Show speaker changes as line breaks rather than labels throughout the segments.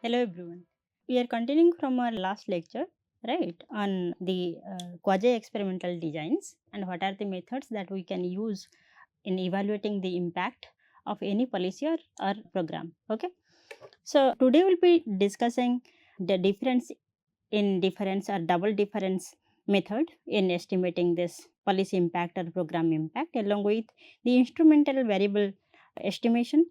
Hello everyone. We are continuing from our last lecture, right, on the quasi-experimental designs and what are the methods that we can use in evaluating the impact of any policy or program. Okay. So today we'll be discussing the difference in difference or double difference method in estimating this policy impact or program impact, along with the instrumental variable estimation,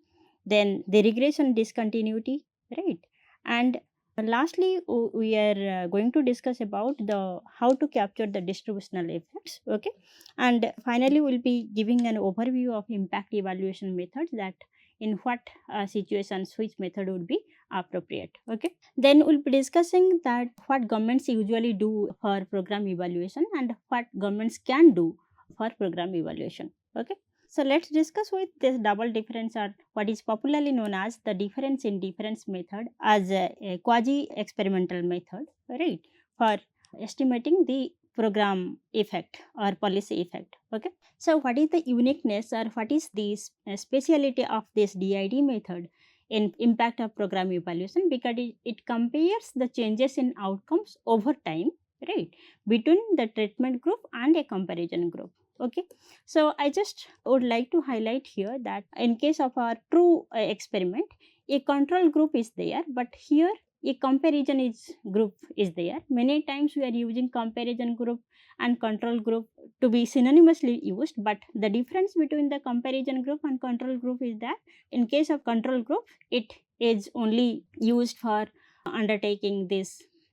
then the regression discontinuity, right, and lastly we are going to discuss about the how to capture the distributional effects. Okay, and finally we'll be giving an overview of impact evaluation methods, that in what situations which method would be appropriate. Okay, then we'll be discussing that what governments usually do for program evaluation and what governments can do for program evaluation. Okay, so let's discuss with this double difference, or what is popularly known as the difference in difference method, as a quasi-experimental method, right, for estimating the program effect or policy effect. Okay, so what is the uniqueness or what is the speciality of this DID method in impact of program evaluation? Because it compares the changes in outcomes over time, right, between the treatment group and a comparison group. Okay, so I just would like to highlight here that in case of our true experiment, a control group is there, but here a comparison group is there. Many times we are using comparison group and control group to be synonymously used, but the difference between the comparison group and control group is that in case of control group, it is only used for undertaking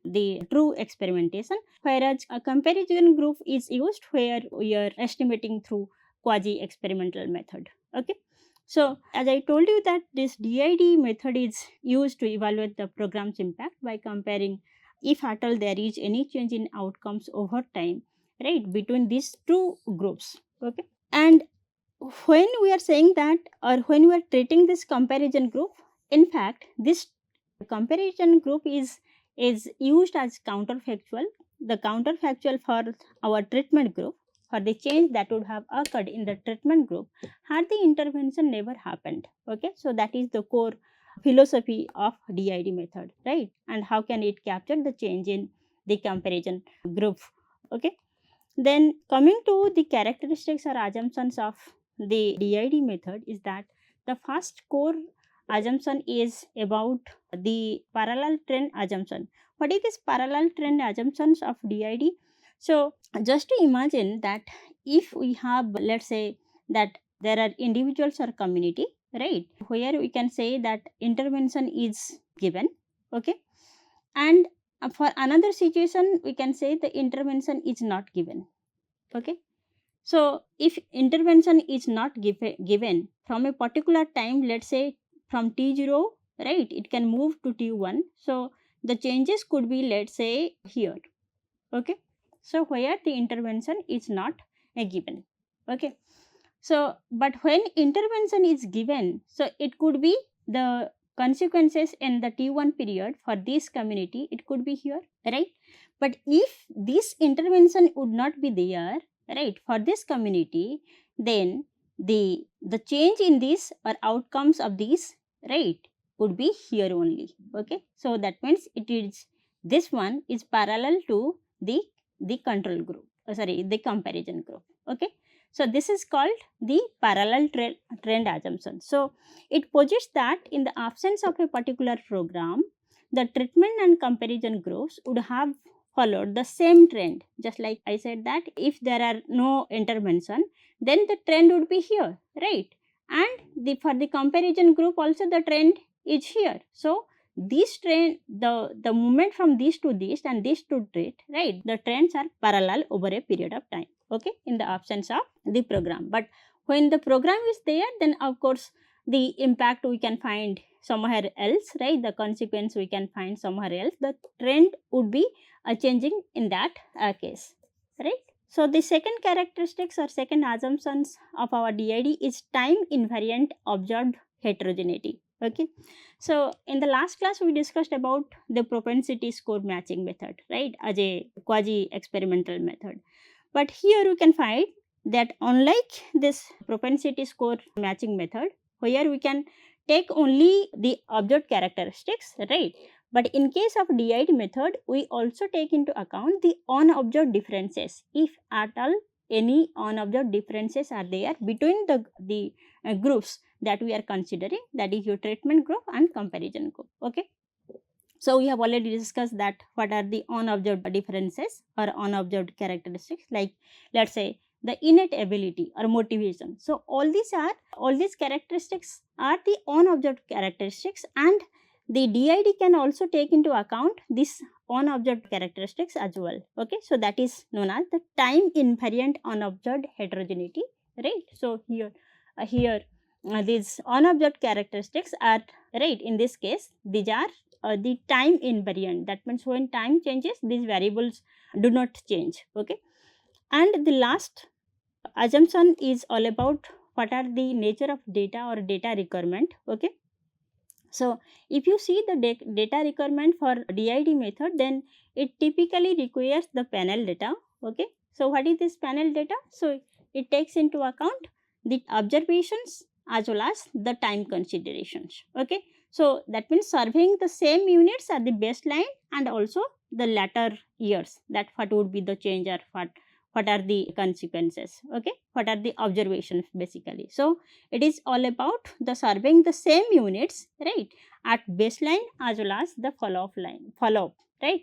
the true experimentation, whereas a comparison group is used where we are estimating through quasi experimental method. Okay, so as I told you that this DID method is used to evaluate the program's impact by comparing if at all there is any change in outcomes over time, right, between these two groups. Okay, and when we are saying that, or when we are treating this comparison group, in fact this comparison group is used as counterfactual, the counterfactual for our treatment group, for the change that would have occurred in the treatment group had the intervention never happened. Okay, so that is the core philosophy of DID method, right, and how can it capture the change in the comparison group. Okay, then coming to the characteristics or assumptions of the DID method is that the first core assumption is about the parallel trend assumption. What is this parallel trend assumptions of DID? So just to imagine that if we have, let's say that there are individuals or community, right, where we can say that intervention is given. Okay, and for another situation we can say the intervention is not given. Okay, so if intervention is not given from a particular time, let's say from T0, right, it can move to T1. So the changes could be, let's say, here. Okay, so where the intervention is not given. Okay, so but when intervention is given, so it could be the consequences in the T1 period for this community, it could be here, right? But if this intervention would not be there, right, for this community, then the change in this or outcomes of this, right, would be here only. Okay, so that means it is, this one is parallel to the control group, the comparison group. Okay, so this is called the parallel trend assumption. So it posits that in the absence of a particular program, the treatment and comparison groups would have followed the same trend. Just like I said that if there are no intervention, then the trend would be here, right? And for the comparison group also the trend is here. So this trend, the movement from this to this and this to that, right, the trends are parallel over a period of time. Okay, in the absence of the program. But when the program is there, then of course the impact we can find somewhere else, right, the consequence we can find somewhere else, the trend would be changing in that case, right. So the second characteristics or second assumptions of our DID is time invariant observed heterogeneity. Okay, so in the last class we discussed about the propensity score matching method, right, as a quasi experimental method. But here you can find that unlike this propensity score matching method, where we can take only the observed characteristics, right? But in case of DID method, we also take into account the unobserved differences, if at all any unobserved differences are there between the groups that we are considering, that is your treatment group and comparison group. Okay. So we have already discussed that what are the unobserved differences or unobserved characteristics, like let's say the innate ability or motivation. So all these characteristics are the unobserved characteristics, and the DID can also take into account this unobserved characteristics as well. Okay, so that is known as the time invariant unobserved heterogeneity, right? So here these unobserved characteristics are, right, in this case these are the time invariant. That means when time changes, these variables do not change. Okay, and the last assumption is all about what are the nature of data or data requirement. Okay, so if you see the data requirement for DID method, then it typically requires the panel data. Okay, so what is this panel data? So it takes into account the observations as well as the time considerations. Okay, so that means surveying the same units at the baseline and also the latter years, that what would be the change or what are the consequences. Okay, what are the observations basically. So it is all about the surveying the same units, right, at baseline as well as the follow up, right?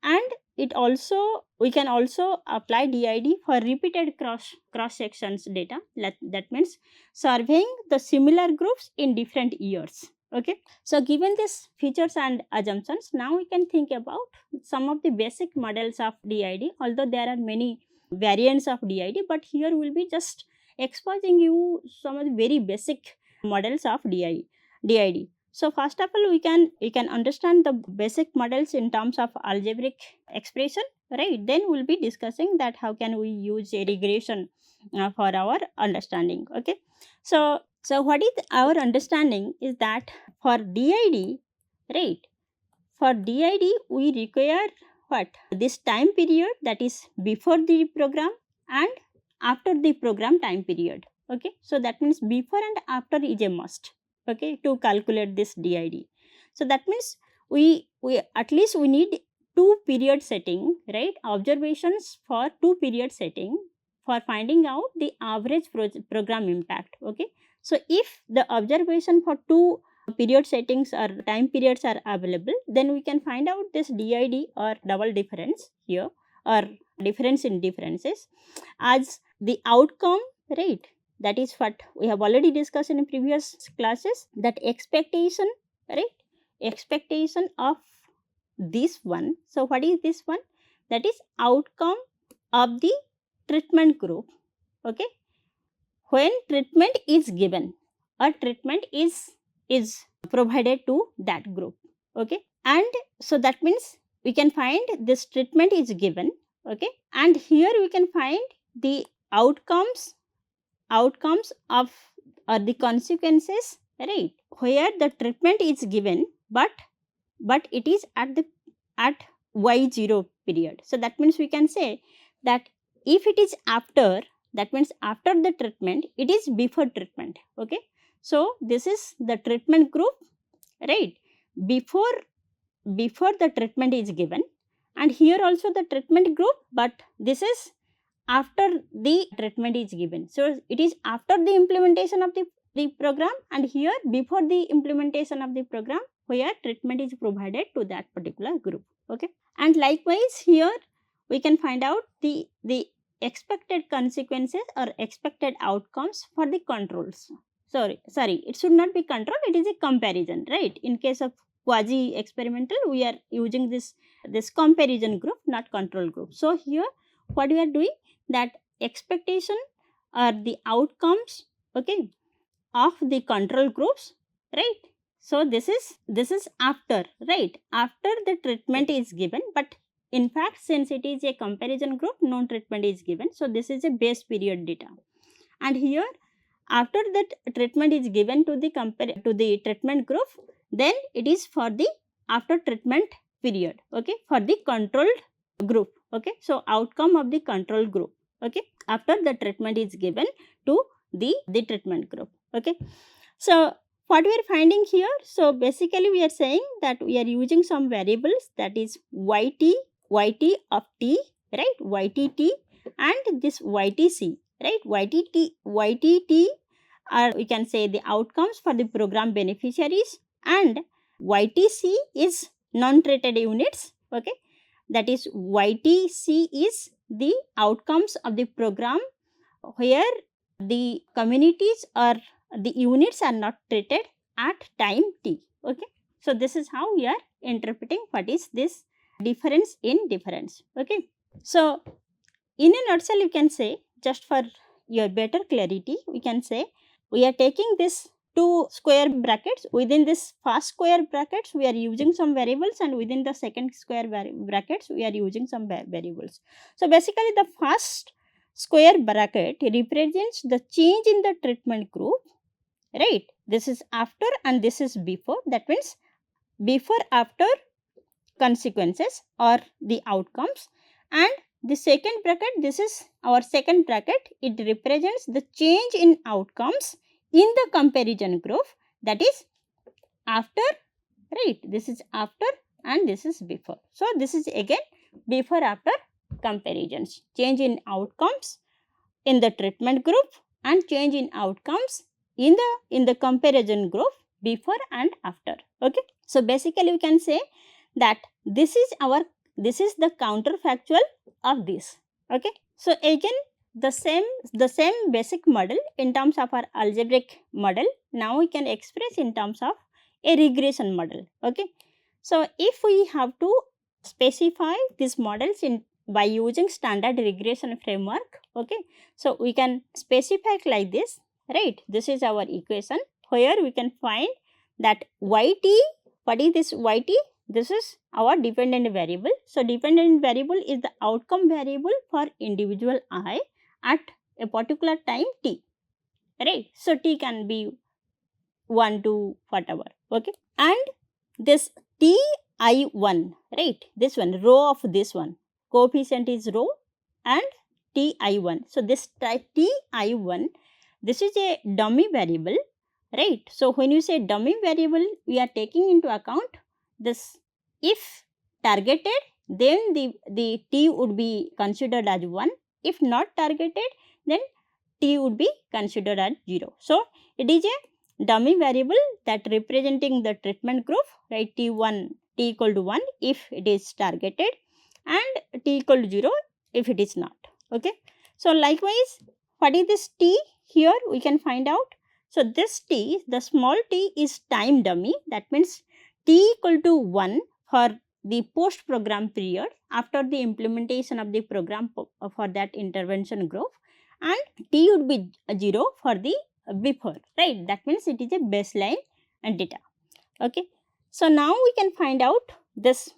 And it also, we can also apply DID for repeated cross sections data. That means surveying the similar groups in different years. Okay, so given these features and assumptions, now we can think about some of the basic models of DID, although there are many variants of DID, but here we will be just exposing you some of the very basic models of DID. So first of all, we can understand the basic models in terms of algebraic expression, right? Then we'll be discussing that how can we use a regression for our understanding. Okay, so what is our understanding is that for DID, right? For DID, we require what? This time period, that is before the program and after the program time period. Okay, so that means before and after is a must. Okay, to calculate this DID. So that means we at least we need two period setting, right? Observations for two period setting for finding out the average program impact. Okay, so if the observation for two period settings or time periods are available, then we can find out this DID or double difference here, or difference in differences, as the outcome, right? That is what we have already discussed in previous classes, that expectation, right? Expectation of this one. So what is this one? That is outcome of the treatment group. Okay, when treatment is given or treatment is provided to that group. Okay, and so that means we can find this treatment is given. Okay, and here we can find the outcomes of or the consequences, right, where the treatment is given, but it is at y0 period. So that means we can say that if it is after, that means after the treatment, it is before treatment. Okay, so this is the treatment group, right, before the treatment is given, and here also the treatment group, but this is after the treatment is given. So it is after the implementation of the program, and here before the implementation of the program, where treatment is provided to that particular group. Okay, and likewise here we can find out the expected consequences or expected outcomes for the controls. Sorry, it should not be control, it is a comparison, right? In case of quasi-experimental, we are using this comparison group, not control group. So here what we are doing, that expectation or the outcomes, okay, of the control groups, right? So this is after, right, after the treatment is given, but in fact since it is a comparison group, no treatment is given, so this is a base period data. And here after that treatment is given to the treatment group, then it is for the after treatment period. Okay, for the controlled group. Okay, so outcome of the control group. Okay, after the treatment is given to the treatment group. Okay, so what we are finding here? So basically we are saying that we are using some variables, that is yt of t, right, ytt, and this ytc, right, ytt are, we can say, the outcomes for the program beneficiaries, and ytc is non-treated units, okay, that is ytc is the outcomes of the program where the communities or the units are not treated at time t, okay. So this is how we are interpreting what is this difference in difference, okay. So in a nutshell, you can say, just for your better clarity, we can say we are taking this two square brackets. Within this first square brackets we are using some variables, and within the second square brackets we are using some variables. So basically the first square bracket represents the change in the treatment group, right, this is after and this is before, that means before after consequences or the outcomes. And the second bracket, this is our second bracket, it represents the change in outcomes in the comparison group, that is after, right, this is after and this is before. So this is again before after comparisons, change in outcomes in the treatment group and change in outcomes in the comparison group before and after, okay. So basically we can say that this is the counterfactual of this, okay. So again the same basic model in terms of our algebraic model, now we can express in terms of a regression model, okay. So if we have to specify these models in by using standard regression framework, okay, so we can specify like this, right, this is our equation where we can find that yt, what is this yt, this is our dependent variable. So dependent variable is the outcome variable for individual I at a particular time t, right. So t can be 1 to whatever, okay. And this ti1, right, this one, row of this one, coefficient is row and ti1. So this ti1, this is a dummy variable, right. So when you say dummy variable, we are taking into account this, if targeted then the t would be considered as 1, if not targeted then t would be considered as 0. So it is a dummy variable that representing the treatment group, right, t1, t equal to 1 if it is targeted and t equal to 0 if it is not, okay. So likewise, what is this t here we can find out. So this t, the small t is time dummy, that means t equal to 1 for the post program period after the implementation of the program for that intervention group, and t would be 0 for the before, right, that means it is a baseline data, okay. So now we can find out this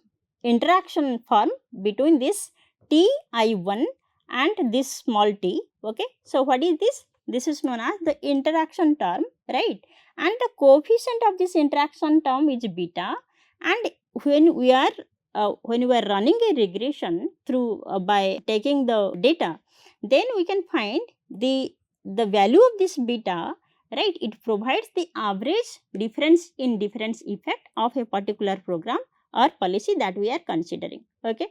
interaction form between this ti1 and this small t, okay. So what is this? This is known as the interaction term, right, and the coefficient of this interaction term is beta, and when we are running a regression through by taking the data, then we can find the value of this beta, right, it provides the average difference in difference effect of a particular program or policy that we are considering, okay.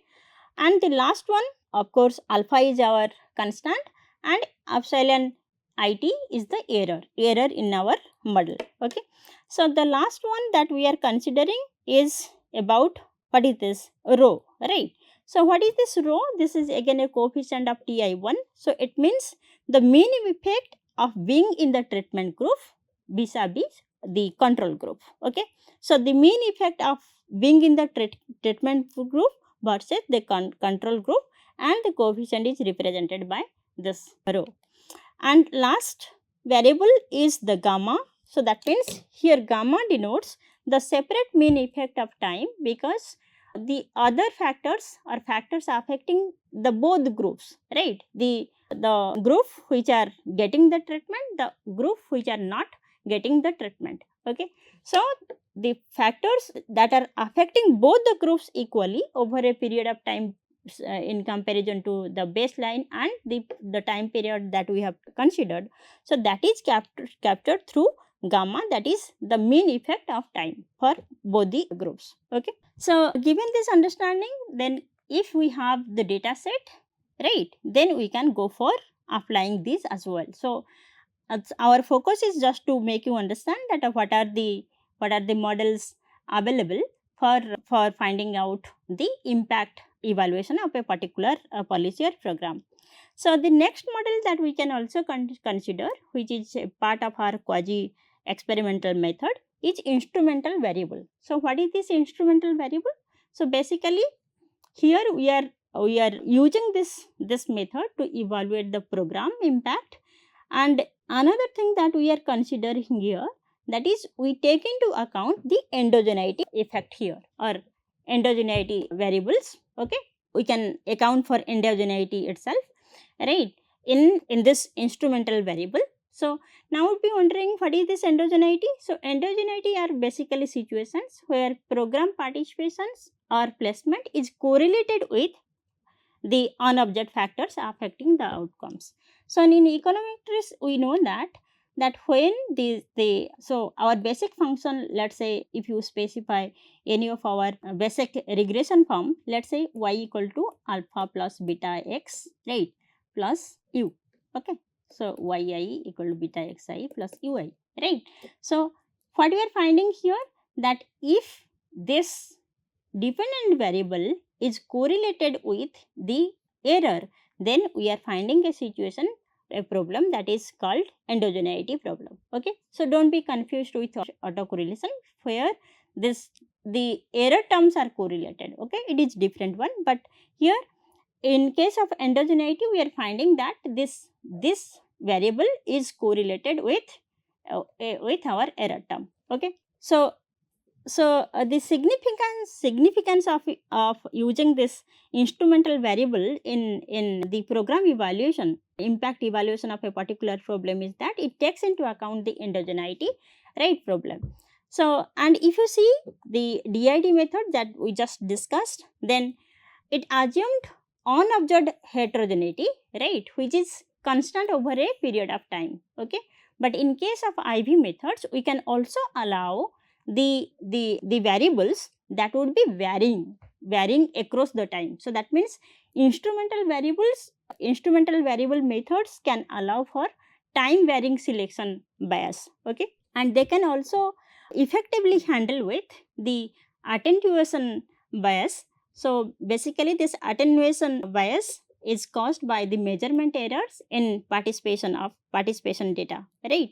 And the last one, of course, alpha is our constant and epsilon it is the error in our model, okay. So the last one that we are considering is about, what is this, rho, right. So what is this rho? This is again a coefficient of ti1. So it means the mean effect of being in the treatment group vis-a-vis the control group, okay. So the mean effect of being in the treatment group versus the control group, and the coefficient is represented by this rho. And last variable is the gamma. So that means here gamma denotes the separate mean effect of time, because the other factors are factors affecting the both groups, right, the group which are getting the treatment, the group which are not getting the treatment, okay. So the factors that are affecting both the groups equally over a period of time in comparison to the baseline and the time period that we have considered. So that is captured through gamma, that is the mean effect of time for both the groups. Okay. So, given this understanding, then if we have the data set, right, then we can go for applying these as well. So, our focus is just to make you understand that what are the models available for finding out the impact evaluation of a particular policy or program. So, the next model that we can also consider, which is a part of our quasi experimental method, is instrumental variable. So, what is this instrumental variable? So, basically here we are using this method to evaluate the program impact. And another thing that we are considering here, that is we take into account the endogeneity effect here, or endogeneity variables. Okay, we can account for endogeneity itself, right, in this instrumental variable. So, now would be wondering what is this endogeneity. So, endogeneity are basically situations where program participations or placement is correlated with the unobserved factors affecting the outcomes. So, in econometrics we know that when so our basic function, let's say if you specify any of our basic regression form, let's say y equal to alpha plus beta x, right, plus u. Okay. So, yi equal to beta xi plus ui, right. So, what we are finding here, that if this dependent variable is correlated with the error, then we are finding a situation, a problem that is called endogeneity problem. Okay. So, do not be confused with autocorrelation, where the error terms are correlated. Okay. It is different one, but here in case of endogeneity we are finding that this variable is correlated with our error term. Okay. So, the significance of using this instrumental variable in the program evaluation, impact evaluation of a particular problem, is that it takes into account the endogeneity, right, problem. So, and if you see the DID method that we just discussed, then it assumed unobserved heterogeneity, right, which is constant over a period of time. Okay. But in case of IV methods, we can also allow the variables that would be varying across the time. So, that means instrumental variable methods can allow for time varying selection bias. Okay. And they can also effectively handle with the attenuation bias. So, basically this attenuation bias is caused by the measurement errors in participation data, right.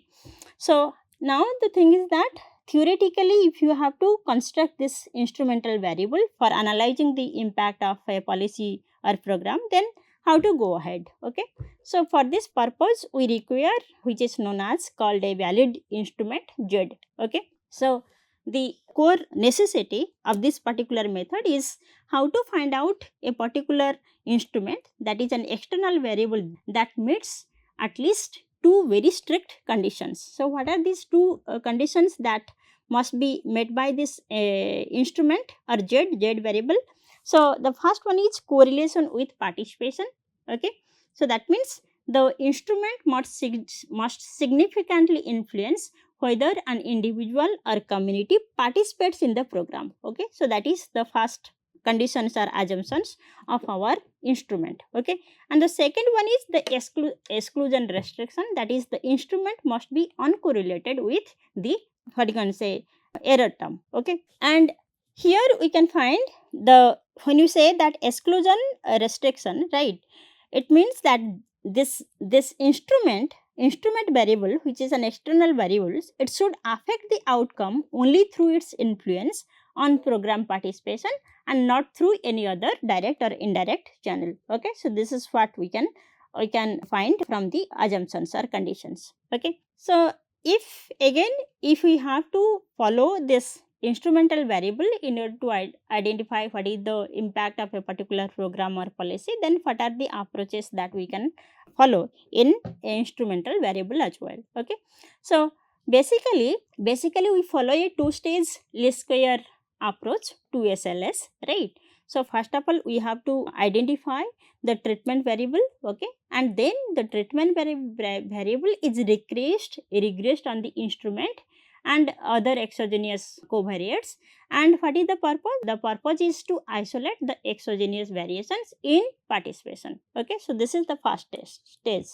So, now the thing is that theoretically, if you have to construct this instrumental variable for analyzing the impact of a policy or program, then how to go ahead. Okay. So, for this purpose we require, which is known as called a valid instrument Z. Okay. So, the core necessity of this particular method is how to find out a particular instrument, that is an external variable that meets at least two very strict conditions. So, what are these two conditions that must be met by this instrument or Z variable? So, the first one is correlation with participation. Okay. So, that means the instrument must significantly influence whether an individual or community participates in the program. Okay. So, that is the first conditions or assumptions of our instrument. Okay. And the second one is the exclusion restriction, that is the instrument must be uncorrelated with the error term. Okay. And here we can find when you say that exclusion restriction, right, it means that this instrument variable, which is an external variable, it should affect the outcome only through its influence on program participation and not through any other direct or indirect channel. Okay. So, this is what we can find from the assumptions or conditions. Okay. So, if we have to follow this instrumental variable in order to identify what is the impact of a particular program or policy, then what are the approaches that we can follow in instrumental variable as well. Okay. So, basically we follow a two-stage least square approach to SLS, right. So, first of all we have to identify the treatment variable. Okay. And then the treatment variable is regressed on the instrument and other exogenous covariates. And what is the purpose? The purpose is to isolate the exogenous variations in participation. Okay, so this is the first stage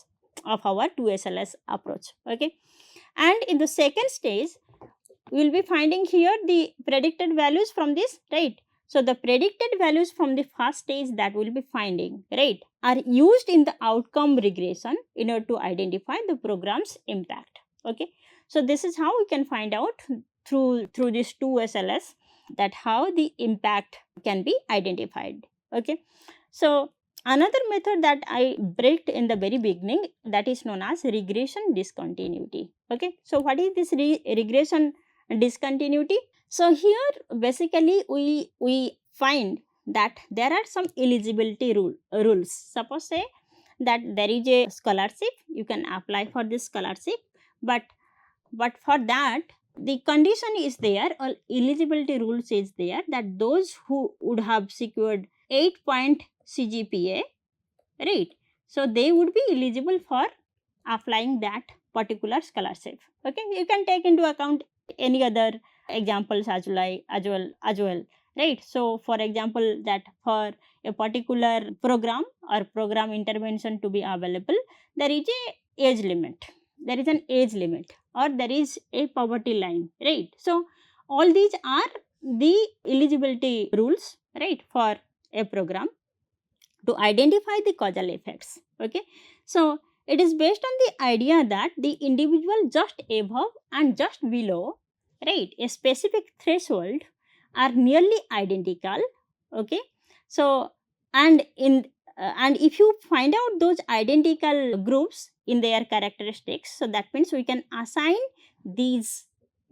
of our 2SLS approach. Okay, and in the second stage, we will be finding here the predicted values from this, right? So the predicted values from the first stage that we will be finding, right, are used in the outcome regression in order to identify the program's impact. Okay, so this is how we can find out through this 2SLS that how the impact can be identified. Okay, so another method that I breaked in the very beginning, that is known as regression discontinuity. Okay, so what is this regression discontinuity? So here basically we find that there are some eligibility rules. Suppose say that there is a scholarship, you can apply for this scholarship, but for that the condition is there, or eligibility rules is there, that those who would have secured 8-point CGPA, right, so they would be eligible for applying that particular scholarship. Okay, you can take into account any other examples as well, right? So for example, that for a particular program or program intervention to be available, there is a age limit, there is an age limit, or there is a poverty line, right? So all these are the eligibility rules, right, for a program to identify the causal effects. Okay, so it is based on the idea that the individual just above and just below, right, a specific threshold are nearly identical. Okay, so and in and if you find out those identical groups in their characteristics, so that means we can assign these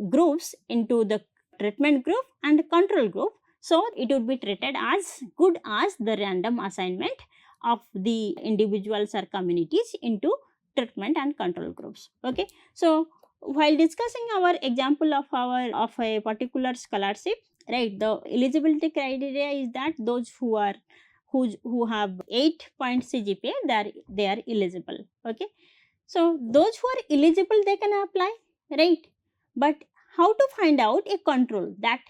groups into the treatment group and control group, so it would be treated as good as the random assignment of the individuals or communities into treatment and control groups. Okay, so while discussing our example of a particular scholarship, right, the eligibility criteria is that those who have 8-point CGPA, they are eligible. Okay, so those who are eligible, they can apply, right? But how to find out a control, that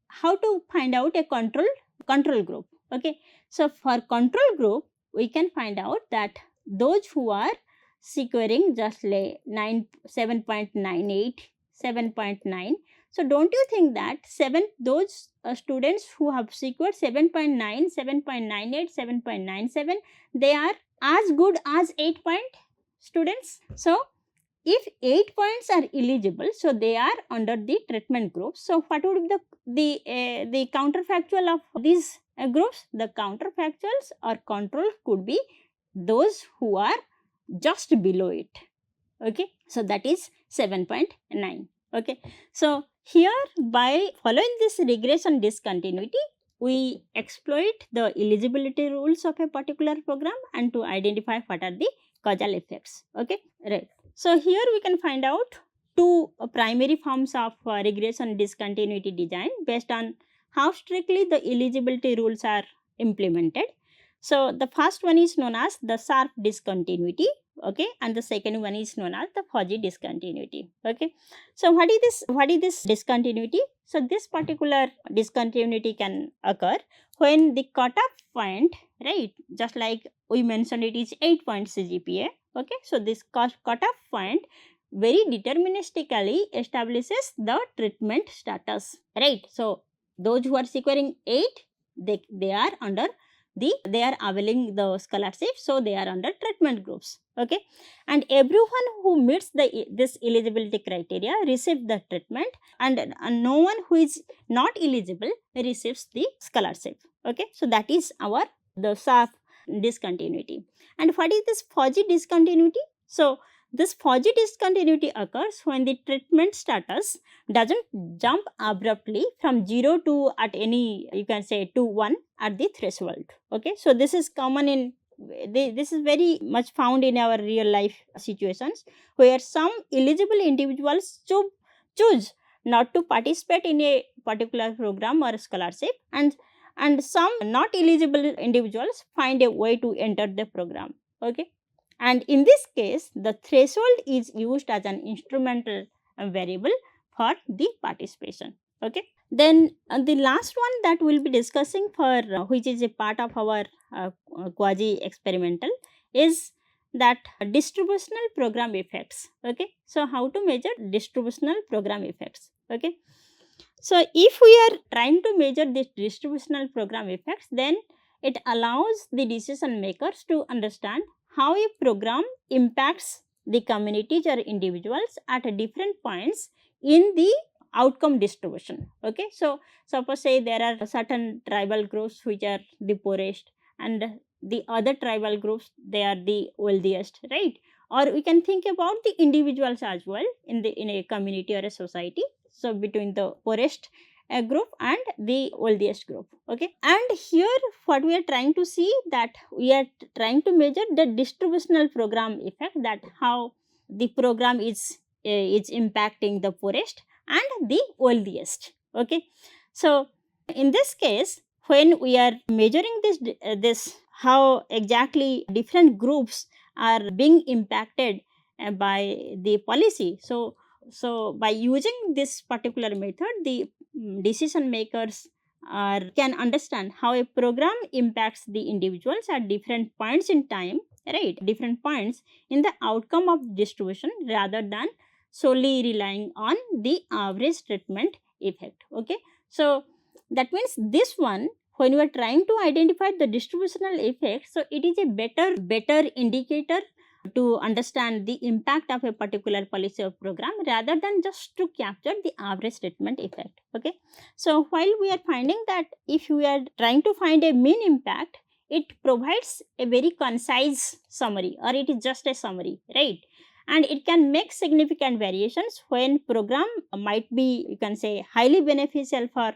how to find out a control group? Okay, so for control group, we can find out that those who are securing just like 7.98, 7.9. So don't you think that those students who have secured 7.9, 7.98, 7.97, they are as good as 8-point students? So if 8 points are eligible, so they are under the treatment group. So what would be the counterfactual of these groups? The counterfactuals or control could be those who are just below it. Okay, so that is 7.9. Okay, so here by following this regression discontinuity, we exploit the eligibility rules of a particular program and to identify what are the causal effects. Okay, right. So here we can find out two primary forms of regression discontinuity design based on how strictly the eligibility rules are implemented. So the first one is known as the sharp discontinuity, okay, and the second one is known as the fuzzy discontinuity. Okay, so what is this discontinuity? So this particular discontinuity can occur when the cutoff point, right, just like we mentioned, it is 8-point CGPA. Okay, so this cutoff point very deterministically establishes the treatment status, right? So those who are securing 8, they are under they are availing the scholarship, so they are under treatment groups. Okay, and everyone who meets this eligibility criteria receives the treatment, and no one who is not eligible receives the scholarship. Okay, so that is our the sharp discontinuity. And what is this fuzzy discontinuity? So this fuzzy discontinuity occurs when the treatment status doesn't jump abruptly from 0 to at any, you can say, to 1 at the threshold. Okay, so this is common in this is very much found in our real life situations, where some eligible individuals choose not to participate in a particular program or scholarship, and some not eligible individuals find a way to enter the program. Okay, and in this case the threshold is used as an instrumental variable for the participation. Okay. Then the last one that we'll be discussing for which is a part of our quasi experimental is that distributional program effects. Okay. So how to measure distributional program effects. Okay. So if we are trying to measure this distributional program effects, then it allows the decision makers to understand how a program impacts the communities or individuals at a different points in the outcome distribution. Okay. So suppose say there are certain tribal groups which are the poorest, and the other tribal groups they are the wealthiest, right? Or we can think about the individuals as well in a community or a society, so between the poorest group and the wealthiest group. Okay. And here what we are trying to see, that we are trying to measure the distributional program effect, that how the program is impacting the poorest and the wealthiest. Okay. So in this case, when we are measuring this how exactly different groups are being impacted by the policy, so by using this particular method, the decision makers can understand how a program impacts the individuals at different points in time, right? Different points in the outcome of distribution, rather than solely relying on the average treatment effect. Okay. So that means this one, when you are trying to identify the distributional effect, so it is a better indicator to understand the impact of a particular policy or program, rather than just to capture the average treatment effect. Okay. So while we are finding that if we are trying to find a mean impact, it provides a very concise summary, or it is just a summary, right? And it can make significant variations when program might be, you can say, highly beneficial for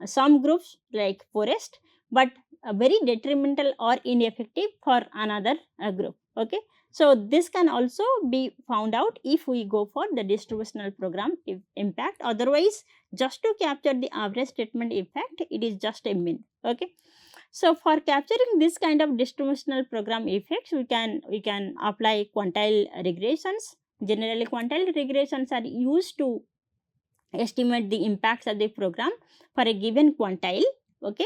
some groups like forest, but very detrimental or ineffective for another group. Okay. So this can also be found out if we go for the distributional program impact. Otherwise, just to capture the average treatment effect, it is just a mean. Okay. So for capturing this kind of distributional program effects, we can apply quantile regressions. Generally, quantile regressions are used to estimate the impacts of the program for a given quantile. Okay.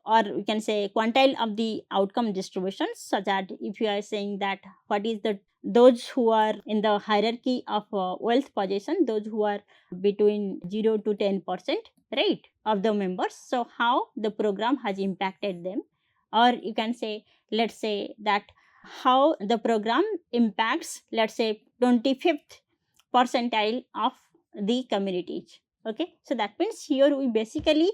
Or we can say quantile of the outcome distributions, such that if you are saying that what is the those who are in the hierarchy of wealth position, those who are between 0 to 10%, right, of the members, so how the program has impacted them. Or you can say, let's say that how the program impacts, let's say, 25th percentile of the communities. Okay. So that means here we basically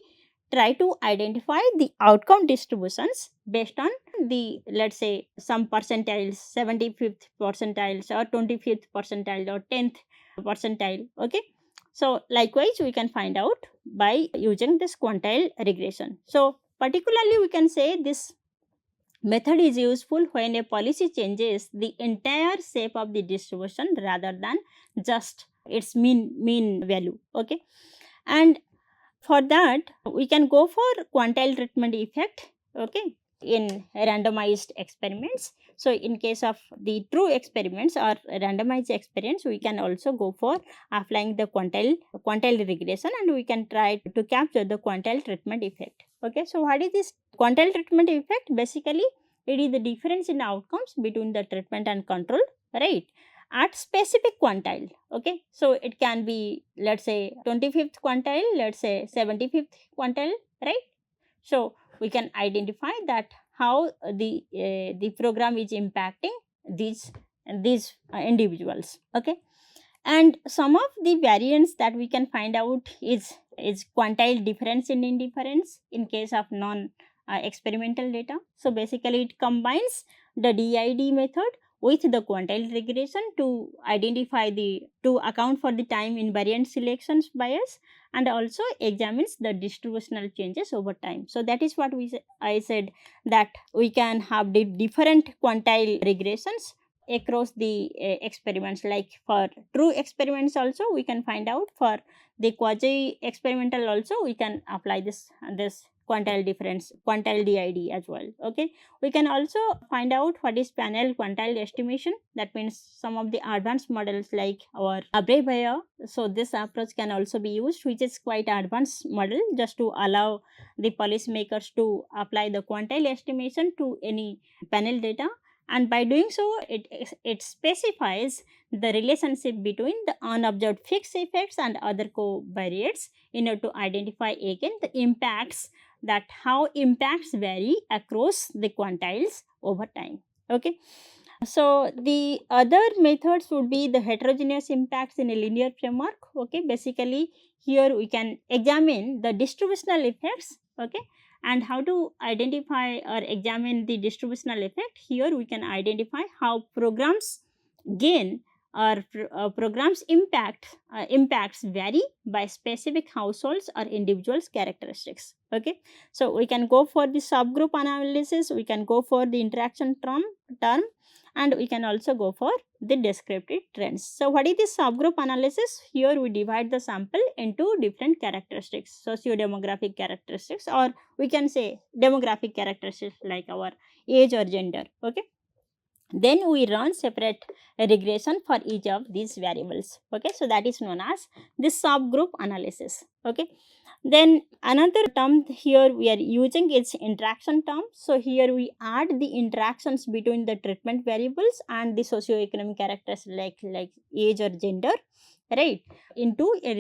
try to identify the outcome distributions based on the, let's say, some percentiles, 75th percentiles or 25th percentile or 10th percentile. Okay. So likewise we can find out by using this quantile regression. So particularly we can say this method is useful when a policy changes the entire shape of the distribution rather than just its mean value. Okay. And for that we can go for quantile treatment effect. Okay. In randomized experiments. So in case of the true experiments or randomized experiments, we can also go for applying the quantile regression, and we can try to capture the quantile treatment effect. Okay. So what is this quantile treatment effect? Basically it is the difference in outcomes between the treatment and control, right, at specific quantile. Okay. So it can be, let's say, 25th quantile, let's say 75th quantile, right? So we can identify that how the program is impacting these individuals. Okay. And some of the variants that we can find out is quantile difference in indifference in case of non experimental data. So basically it combines the DID method with the quantile regression to identify to account for the time invariant selections bias, and also examines the distributional changes over time. So that is what I said, that we can have the different quantile regressions across the experiments. Like for true experiments also we can find out, for the quasi experimental also we can apply this quantile difference, quantile DID as well. Okay, we can also find out what is panel quantile estimation. That means some of the advanced models like our Abre-Baya. So this approach can also be used, which is quite advanced model, just to allow the policymakers to apply the quantile estimation to any panel data. And by doing so, it specifies the relationship between the unobserved fixed effects and other covariates in order to identify again the impacts, that how impacts vary across the quantiles over time. Okay, so the other methods would be the heterogeneous impacts in a linear framework. Okay, basically here we can examine the distributional effects. Okay, and how to identify or examine the distributional effect. Here we can identify how programs gain or programs impacts vary by specific households or individuals characteristics. Okay, so we can go for the subgroup analysis, we can go for the interaction term, and we can also go for the descriptive trends. So what is this subgroup analysis? Here we divide the sample into different characteristics, socio-demographic characteristics, or we can say demographic characteristics like our age or gender. Okay, then we run separate regression for each of these variables. Okay, so that is known as this subgroup analysis. Okay, then another term here we are using is interaction term. So here we add the interactions between the treatment variables and the socioeconomic characters like age or gender, right, into a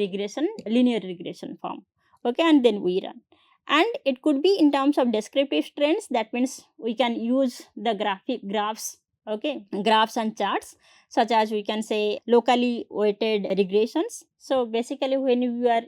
linear regression form. Okay, and then we run. And it could be in terms of descriptive trends. That means we can use the graphs, okay, graphs and charts, such as we can say locally weighted regressions. So basically when we are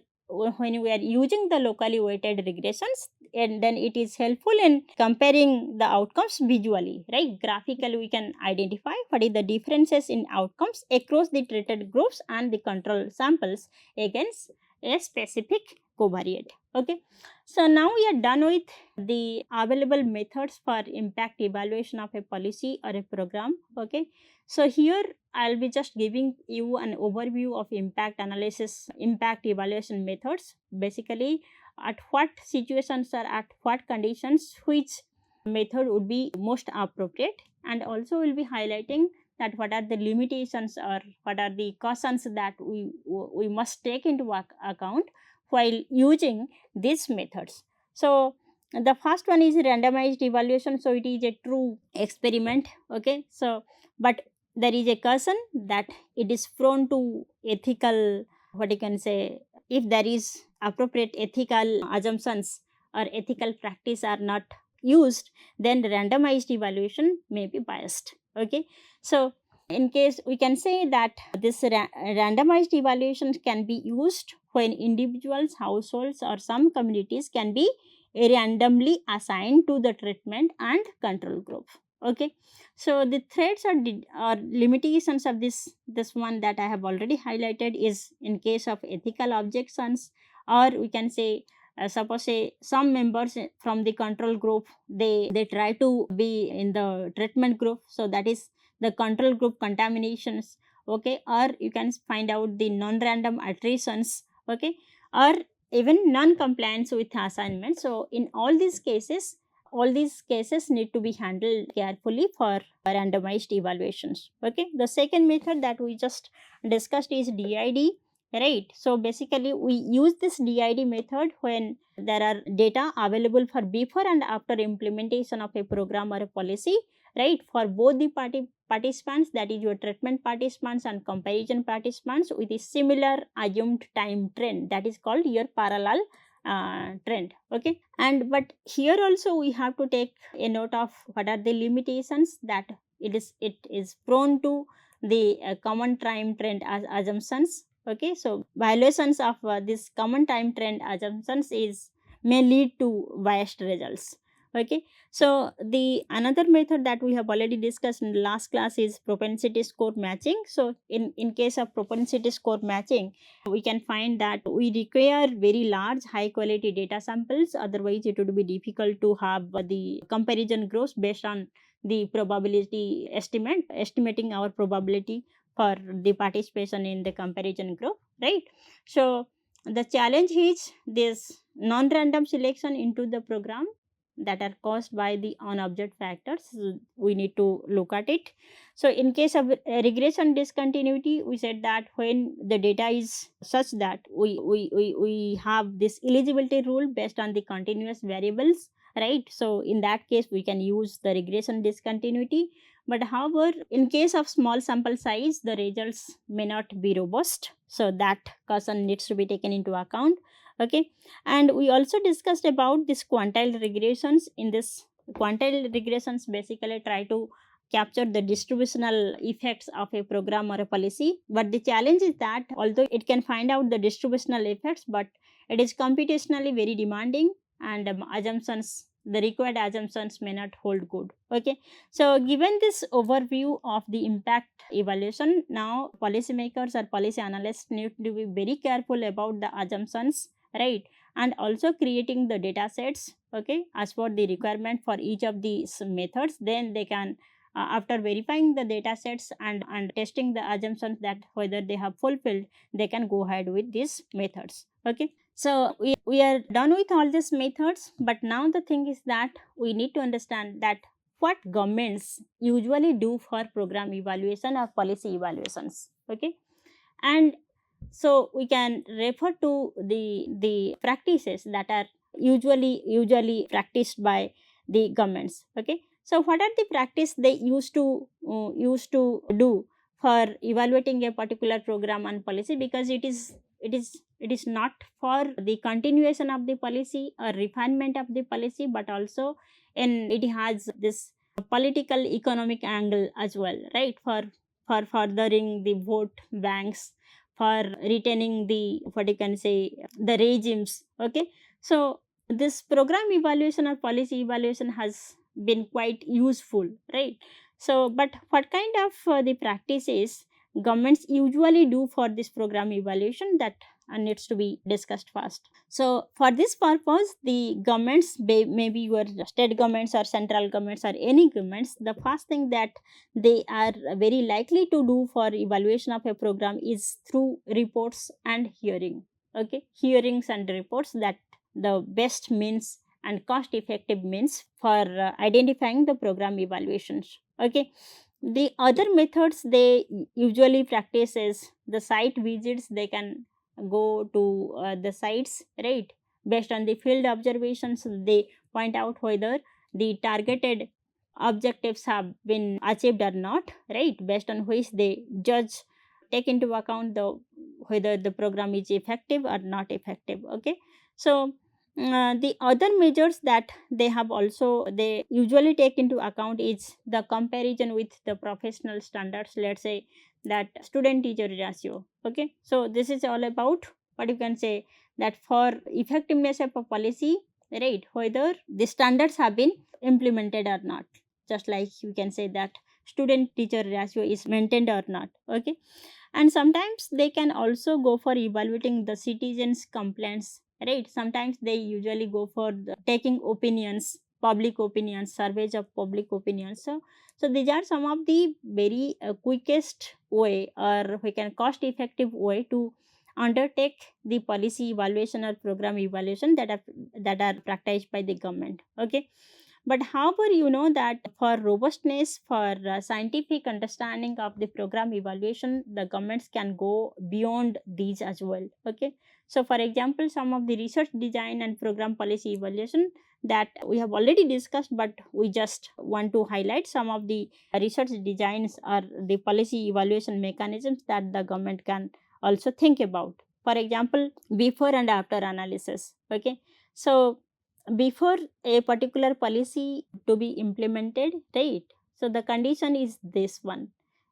using the locally weighted regressions, and then it is helpful in comparing the outcomes visually, right? Graphically we can identify what is the differences in outcomes across the treated groups and the control samples against a specific covariate. Okay, so now we are done with the available methods for impact evaluation of a policy or a program. Okay, so here I'll be just giving you an overview of impact analysis, impact evaluation methods. Basically, at what situations or at what conditions which method would be most appropriate, and also will be highlighting that what are the limitations or what are the cautions that we must take into account while using these methods. So the first one is randomized evaluation. So it is a true experiment. Okay, so but there is a caution that it is prone to ethical, what you can say, if there is appropriate ethical assumptions or ethical practice are not used, then the randomized evaluation may be biased. Okay, so in case we can say that this randomized evaluations can be used when individuals, households, or some communities can be randomly assigned to the treatment and control group. Okay, so the threats or limitations of this one that I have already highlighted is in case of ethical objections, or we can say suppose say some members from the control group, they try to be in the treatment group, so that is the control group contaminations. Okay, or you can find out the non-random attritions. Okay, or even non-compliance with assignment. So in all these cases need to be handled carefully for randomized evaluations. Okay, the second method that we just discussed is DID, right? So basically we use this DID method when there are data available for before and after implementation of a program or a policy, right, for both the participants, that is your treatment participants and comparison participants, with a similar assumed time trend, that is called your parallel trend. Okay, and but here also we have to take a note of what are the limitations, that it is prone to the common time trend assumptions. Okay, so violations of this common time trend assumptions may lead to biased results. Okay, so the another method that we have already discussed in the last class is propensity score matching. So in case of propensity score matching, we can find that we require very large high quality data samples, otherwise it would be difficult to have the comparison groups based on the probability estimating our probability for the participation in the comparison group, right? So the challenge is this non-random selection into the program that are caused by the unobserved factors. So we need to look at it. So in case of regression discontinuity, we said that when the data is such that we have this eligibility rule based on the continuous variables, right? So in that case we can use the regression discontinuity. But however, in case of small sample size, the results may not be robust, so that caution needs to be taken into account. Okay, and we also discussed about this quantile regressions. In this quantile regressions basically try to capture the distributional effects of a program or a policy, but the challenge is that although it can find out the distributional effects, but it is computationally very demanding, and assumptions, the required assumptions may not hold good. Okay, so given this overview of the impact evaluation, now policymakers or policy analysts need to be very careful about the assumptions, right, and also creating the data sets, okay, as per the requirement for each of these methods. Then they can, after verifying the data sets and testing the assumptions that whether they have fulfilled, they can go ahead with these methods. Okay, so we are done with all these methods, but now the thing is that we need to understand that what governments usually do for program evaluation or policy evaluations. Okay, and so we can refer to the practices that are usually practiced by the governments. Okay, so what are the practice they used to do for evaluating a particular program and policy, because it is not for the continuation of the policy or refinement of the policy, but also and it has this political economic angle as well, right, for furthering the vote banks, for retaining the what you can say the regimes. Okay, so this program evaluation or policy evaluation has been quite useful, right? So but what kind of the practices governments usually do for this program evaluation, that needs to be discussed first. So for this purpose, the governments, maybe your state governments or central governments or any governments, the first thing that they are very likely to do for evaluation of a program is through reports and hearing. Okay, hearings and reports, that the best means and cost effective means for identifying the program evaluations. Okay, the other methods they usually practice is the site visits. They can go to the sites, right, based on the field observations. They point out whether the targeted objectives have been achieved or not, right, based on which they judge, take into account the whether the program is effective or not effective. Okay, so the other measures that they usually take into account is the comparison with the professional standards. Let's say that student teacher ratio. Okay, so this is all about what you can say, that for effectiveness of a policy, right, whether the standards have been implemented or not, just like you can say that student teacher ratio is maintained or not. Okay, and sometimes they can also go for evaluating the citizens complaints, right. Sometimes they usually go for taking opinions, public opinions, surveys of public opinions. So these are some of the very quickest way, or we can cost effective way to undertake the policy evaluation or program evaluation that are practiced by the government. Okay, but however, you know that for robustness, for scientific understanding of the program evaluation, the governments can go beyond these as well. Okay, so for example, some of the research design and program policy evaluation that we have already discussed, but we just want to highlight some of the research designs or the policy evaluation mechanisms that the government can also think about. For example, before and after analysis. Okay, so before a particular policy to be implemented, right, so the condition is this one,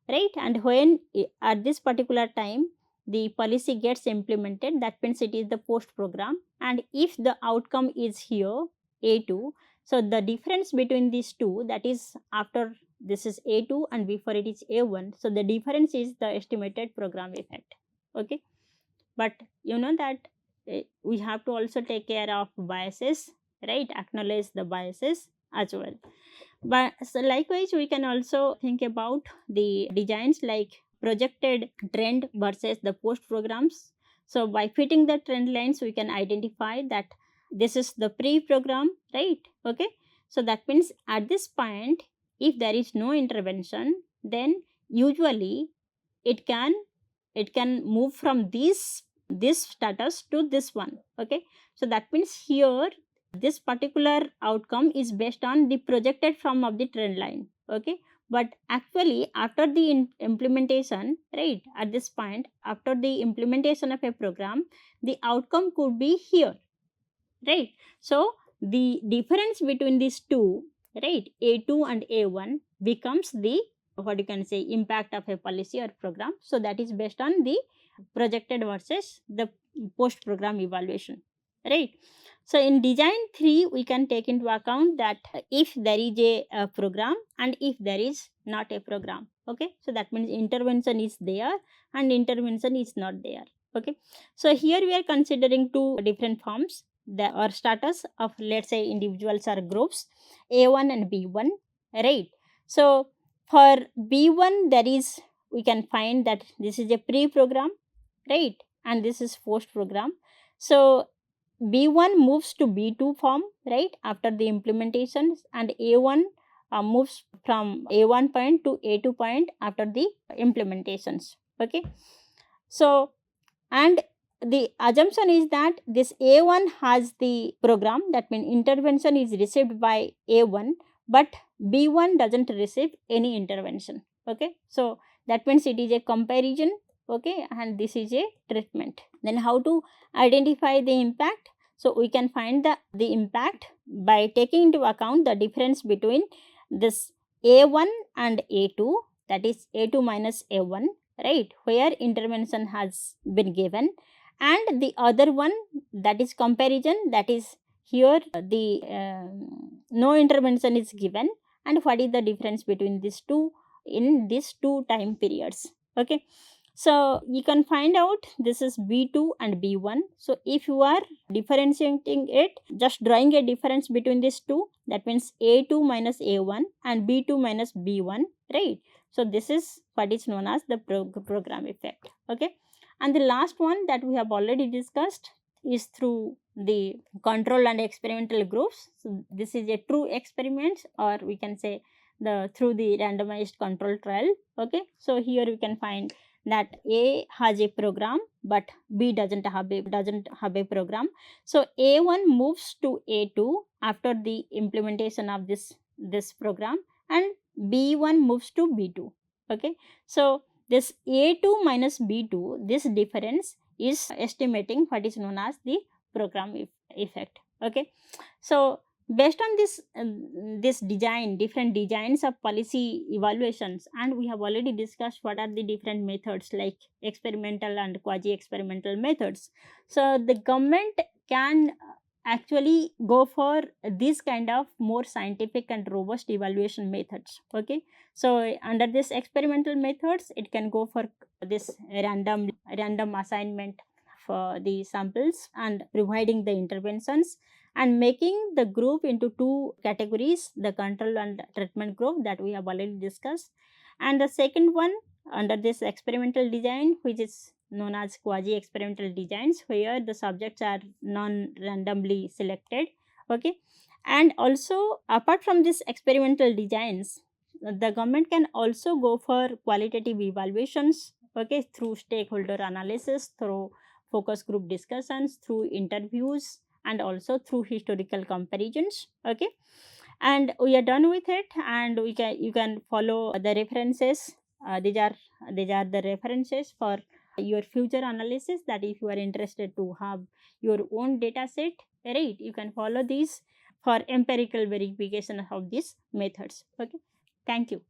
right, and when at this particular time the policy gets implemented, that means it is the post program, and if the outcome is here A2, so the difference between these two, that is after this is A2 and before it is A1, so the difference is the estimated program effect. Okay, but you know that we have to also take care of biases, right, acknowledge the biases as well. But so likewise we can also think about the designs like projected trend versus the post programs. So by fitting the trend lines, we can identify that this is the pre-program, right? Okay, so that means at this point, if there is no intervention, then usually it can move from this status to this one. Okay, so that means here this particular outcome is based on the projected form of the trend line. Okay, but actually after the implementation, right, at this point after the implementation of a program, the outcome could be here, right? So the difference between these two, right, A2 and A1 becomes the, what you can say, impact of a policy or program. So that is based on the projected versus the post program evaluation, right? So in design 3 we can take into account that if there is a program and if there is not a program. Okay, so that means intervention is there and intervention is not there. Okay, so here we are considering two different forms, the or status of, let's say, individuals or groups A1 and B1, right? So for B1 there is, we can find that this is a pre-program, right, and this is post program. So B1 moves to B2 form, right, after the implementation, and A1 moves from A1 point to A2 point after the implementations. Okay, so and the assumption is that this A1 has the program, that means intervention is received by A1, but B1 doesn't receive any intervention. Okay, so that means it is a comparison. Okay, and this is a treatment. Then how to identify the impact? So we can find the impact by taking into account the difference between this A1 and A2, that is A2 minus A1, right, where intervention has been given, and the other one, that is comparison, that is here the no intervention is given, and what is the difference between these two in these two time periods. Okay, so you can find out this is B2 and B1. So if you are differentiating it, just drawing a difference between these two, that means A2 minus A1 and B2 minus B1, right? So this is what is known as the program effect. Okay, and the last one that we have already discussed is through the control and experimental groups. So this is a true experiment, or we can say the through the randomized control trial. Okay, so here we can find that A has a program but B doesn't have a program. So A1 moves to A2 after the implementation of this program, and B1 moves to B2. Okay, so this A2 minus B2, this difference is estimating what is known as the program effect. Okay, so based on this design, different designs of policy evaluations, and we have already discussed what are the different methods like experimental and quasi-experimental methods. So the government can actually go for this kind of more scientific and robust evaluation methods. Okay, so under this experimental methods, it can go for this random assignment for the samples and providing the interventions and making the group into two categories, the control and treatment group that we have already discussed. And the second one under this experimental design, which is known as quasi-experimental designs, where the subjects are non-randomly selected. Okay, and also apart from this experimental designs, the government can also go for qualitative evaluations. Okay, through stakeholder analysis, through focus group discussions, through interviews, and also through historical comparisons. Okay, and we are done with it, and you can follow the references. These are the references for your future analysis, that if you are interested to have your own data set, right, you can follow these for empirical verification of these methods. Okay, thank you.